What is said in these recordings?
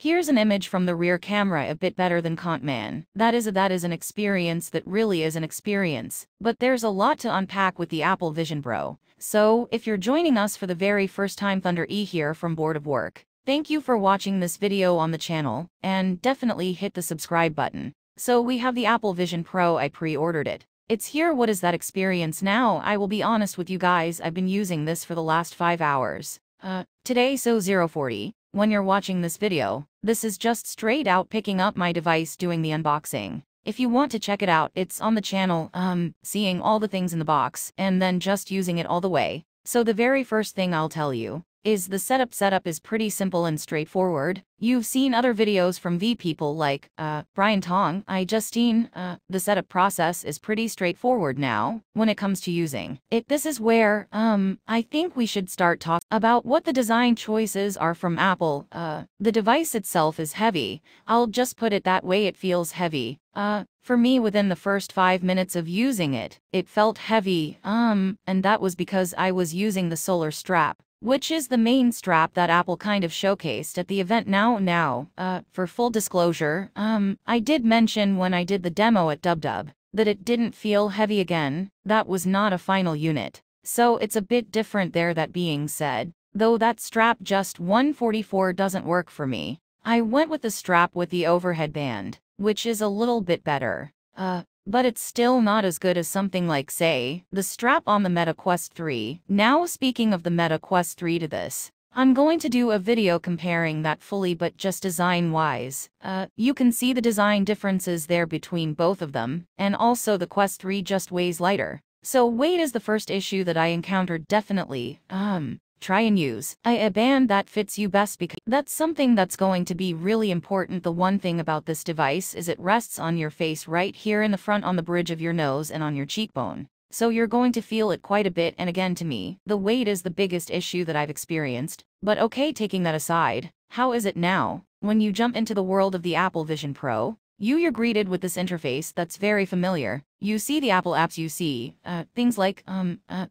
Here's an image from the rear camera, a bit better than Contman. That is an experience that really is an experience. But there's a lot to unpack with the Apple Vision Pro. So, if you're joining us for the very first time, Thunder E here from Bored of Work. Thank you for watching this video on the channel, and definitely hit the subscribe button. So we have the Apple Vision Pro. I pre-ordered it. It's here. What is that experience now? I will be honest with you guys, I've been using this for the last 5 hours. Today, so 0:40. When you're watching this video, this is just straight out picking up my device doing the unboxing. If you want to check it out, it's on the channel, seeing all the things in the box, and then just using it all the way. So the very first thing I'll tell you is the setup is pretty simple and straightforward. You've seen other videos from people like, Brian Tong, the setup process is pretty straightforward now, when it comes to using it. This is where, I think we should start talking about what the design choices are from Apple. The device itself is heavy. I'll just put it that way, it feels heavy. For me, within the first 5 minutes of using it, it felt heavy, and that was because I was using the Solar Strap, which is the main strap that Apple kind of showcased at the event. Now, for full disclosure, I did mention when I did the demo at DubDub that it didn't feel heavy again. That was not a final unit. So it's a bit different there. That being said, though, that strap just 144 doesn't work for me. I went with the strap with the overhead band, which is a little bit better. But it's still not as good as something like, say, the strap on the Meta Quest 3. Now, speaking of the Meta Quest 3 to this, I'm going to do a video comparing that fully, but just design-wise. You can see the design differences there between both of them, and also the Quest 3 just weighs lighter. So weight is the first issue that I encountered. Definitely, try and use a band that fits you best, because that's something that's going to be really important. The one thing about this device is it rests on your face right here in the front, on the bridge of your nose and on your cheekbone. So you're going to feel it quite a bit, and again, to me, the weight is the biggest issue that I've experienced. But okay, taking that aside, how is it now? When you jump into the world of the Apple Vision Pro, you're greeted with this interface that's very familiar. You see the Apple apps, you see things like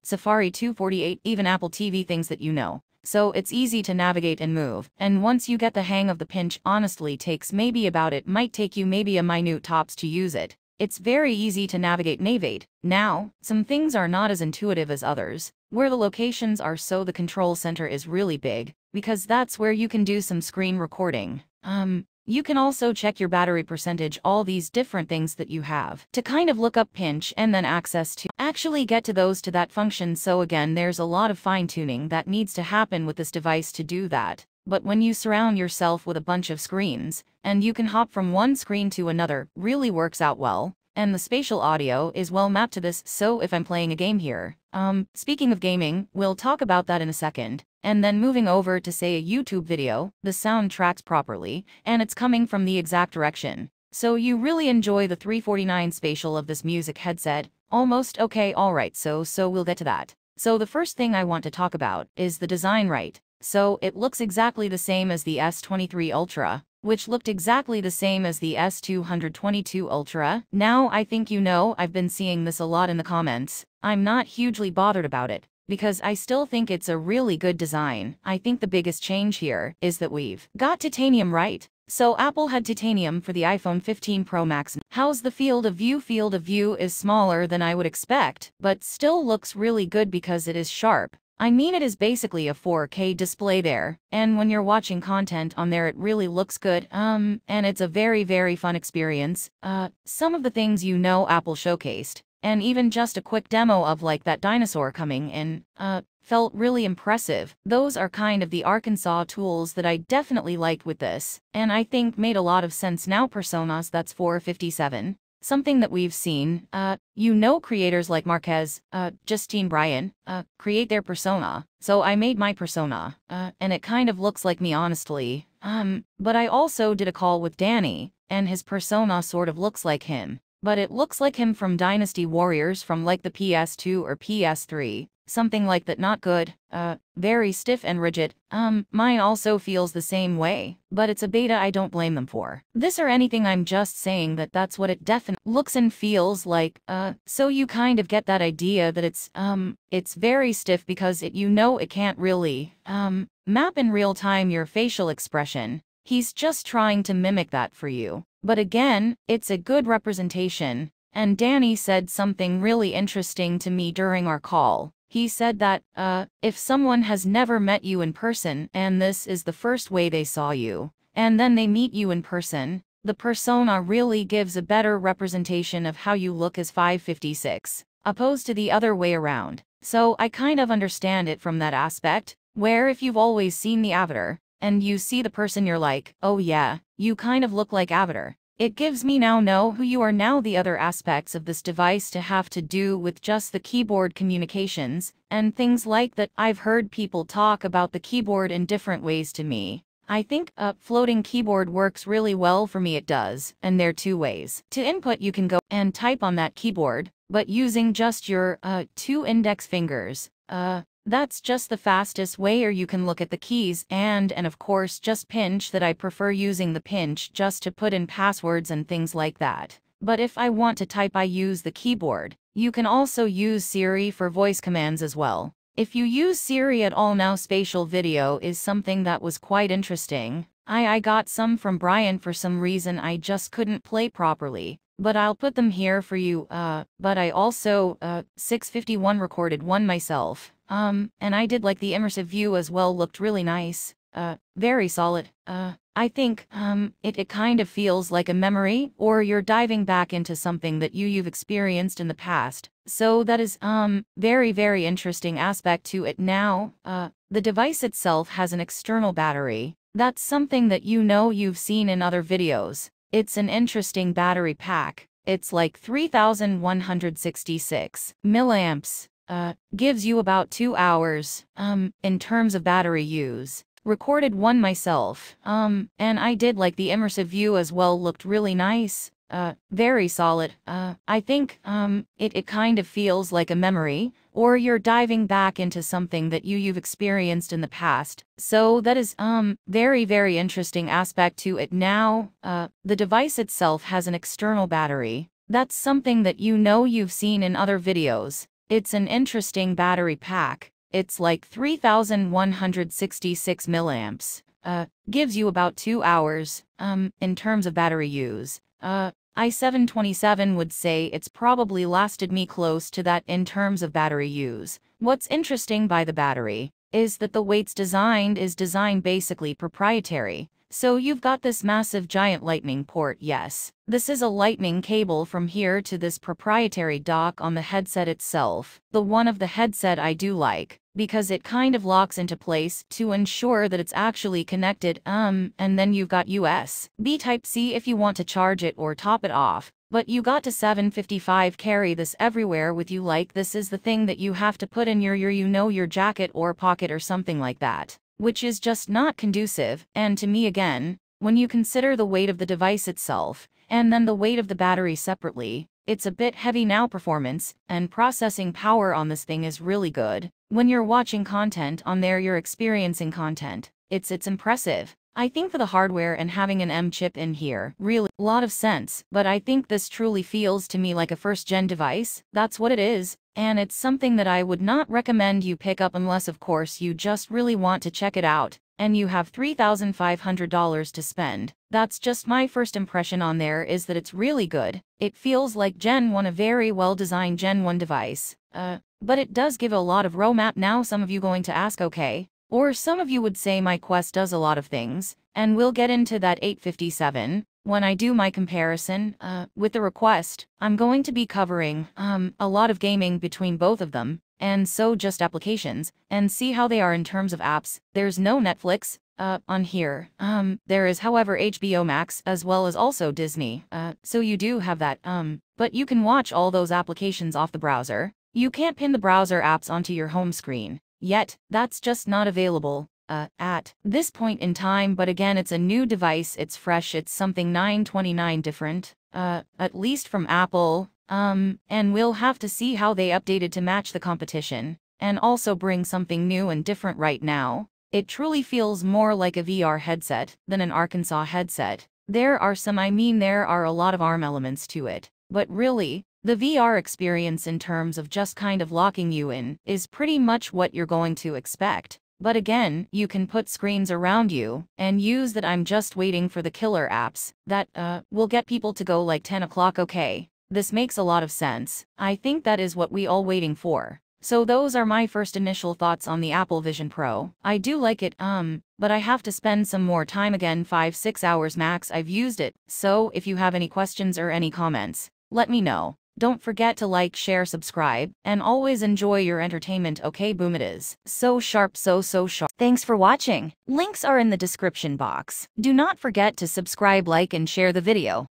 Safari 248, even Apple TV, things that you know. So it's easy to navigate and move. And once you get the hang of the pinch, honestly takes maybe about, it might take you maybe a minute tops to use it. It's very easy to navigate. Now, some things are not as intuitive as others, where the locations are. So the control center is really big, because that's where you can do some screen recording. You can also check your battery percentage, all these different things that you have to kind of look up, pinch, and then access to actually get to that function. So again, there's a lot of fine-tuning that needs to happen with this device to do that. But when you surround yourself with a bunch of screens, and you can hop from one screen to another, really works out well. And the spatial audio is well mapped to this. So if I'm playing a game here, speaking of gaming, we'll talk about that in a second. And then moving over to, say, a YouTube video, the sound tracks properly, and it's coming from the exact direction. So you really enjoy the 349 spatial of this music headset. Almost okay, alright, so we'll get to that. So the first thing I want to talk about is the design, right? So it looks exactly the same as the S23 Ultra, which looked exactly the same as the S222 Ultra. Now, I think you know, I've been seeing this a lot in the comments. I'm not hugely bothered about it, because I still think it's a really good design. I think the biggest change here is that we've got titanium, right? So Apple had titanium for the iPhone 15 Pro Max. How's the field of view? Field of view is smaller than I would expect, but still looks really good because it is sharp. I mean, it is basically a 4K display there, and when you're watching content on there, it really looks good, and it's a very, very fun experience. Some of the things Apple showcased, and even just a quick demo of like that dinosaur coming in, felt really impressive. Those are kind of the Arkansas tools that I definitely liked with this, and I think made a lot of sense. Now, personas, that's 457. Something that we've seen, creators like Marquez, Justine Bryan, create their persona. So I made my persona, and it kind of looks like me, honestly. But I also did a call with Danny, and his persona sort of looks like him. But it looks like him from Dynasty Warriors from like the PS2 or PS3. Something like that. Not good. Very stiff and rigid. Mine also feels the same way, but it's a beta. I don't blame them for this or anything. I'm just saying that that's what it definitely looks and feels like. So you kind of get that idea that it's very stiff because it can't really, map in real time your facial expression. He's just trying to mimic that for you. But again, it's a good representation. And Danny said something really interesting to me during our call. He said that, if someone has never met you in person and this is the first way they saw you, and then they meet you in person, the persona really gives a better representation of how you look as 556, opposed to the other way around. So I kind of understand it from that aspect, where if you've always seen the avatar, and you see the person you're like, oh yeah, you kind of look like avatar. It gives me now know who you are. Now the other aspects of this device to have to do with just the keyboard communications, and things like that. I've heard people talk about the keyboard in different ways to me. I think a floating keyboard works really well for me. It does, and there are two ways. To input, you can go and type on that keyboard, but using just your 2 index fingers. That's just the fastest way, or you can look at the keys and of course just pinch. That I prefer using the pinch just to put in passwords and things like that. But if I want to type, I use the keyboard. You can also use Siri for voice commands as well. If you use Siri at all now, spatial video is something that was quite interesting. I got some from Brian. For some reason I just couldn't play properly, but I'll put them here for you. But I also 651 recorded one myself. And I did like the immersive view as well, looked really nice. Very solid. I think it kind of feels like a memory, or you're diving back into something that you've experienced in the past. So that is very, very interesting aspect to it. Now, the device itself has an external battery. That's something that you've seen in other videos. It's an interesting battery pack. It's like 3166 milliamps. Gives you about 2 hours, in terms of battery use. Recorded one myself, and I did like the immersive view as well, looked really nice. Very solid. I think, it kind of feels like a memory, or you're diving back into something that you've experienced in the past. So that is, very, very interesting aspect to it. Now, the device itself has an external battery. That's something that you've seen in other videos. It's an interesting battery pack. It's like 3166 milliamps. Gives you about 2 hours, in terms of battery use. i7-27 would say it's probably lasted me close to that in terms of battery use. What's interesting by the battery is that the way it's designed is basically proprietary. So you've got this massive giant lightning port. Yes, this is a lightning cable from here to this proprietary dock on the headset itself. The one of the headset I do like, because it kind of locks into place to ensure that it's actually connected. And then you've got USB Type-C if you want to charge it or top it off. But you got to 755 carry this everywhere with you. Like, this is the thing that you have to put in your jacket or pocket or something like that, which is just not conducive. And to me, again, when you consider the weight of the device itself, and then the weight of the battery separately, it's a bit heavy. Now performance and processing power on this thing is really good. When you're watching content on there, you're experiencing content. It's impressive. I think for the hardware and having an M chip in here, really a lot of sense. But I think this truly feels to me like a first-gen device. That's what it is. And it's something that I would not recommend you pick up unless, of course, you just really want to check it out, and you have $3,500 to spend. That's just my first impression on there, is that it's really good. It feels like Gen 1, a very well-designed Gen 1 device. But it does give a lot of roadmap. Now some of you going to ask, okay, or some of you would say my Quest does a lot of things, and we'll get into that 857. When I do my comparison with the Quest, I'm going to be covering a lot of gaming between both of them, and so just applications, and see how they are in terms of apps. There's no Netflix on here. There is, however, HBO Max, as well as also Disney. So you do have that, but you can watch all those applications off the browser. You can't pin the browser apps onto your home screen yet. That's just not available at this point in time. But again, it's a new device, it's fresh, it's something 929 different, at least from Apple, and we'll have to see how they updated to match the competition, and also bring something new and different. Right now, it truly feels more like a VR headset than an Arkansas headset. There are a lot of ARM elements to it, but really, the VR experience in terms of just kind of locking you in is pretty much what you're going to expect. But again, you can put screens around you and use that I'm just waiting for the killer apps that will get people to go like 10 o'clock. Okay. This makes a lot of sense. I think that is what we all waiting for. So those are my first initial thoughts on the Apple Vision Pro. I do like it, but I have to spend some more time again, 5-6 hours max I've used it. So if you have any questions or any comments, let me know. Don't forget to like, share, subscribe, and always enjoy your entertainment. Okay, boom, it is. So sharp, so sharp. Thanks for watching. Links are in the description box. Do not forget to subscribe, like, and share the video.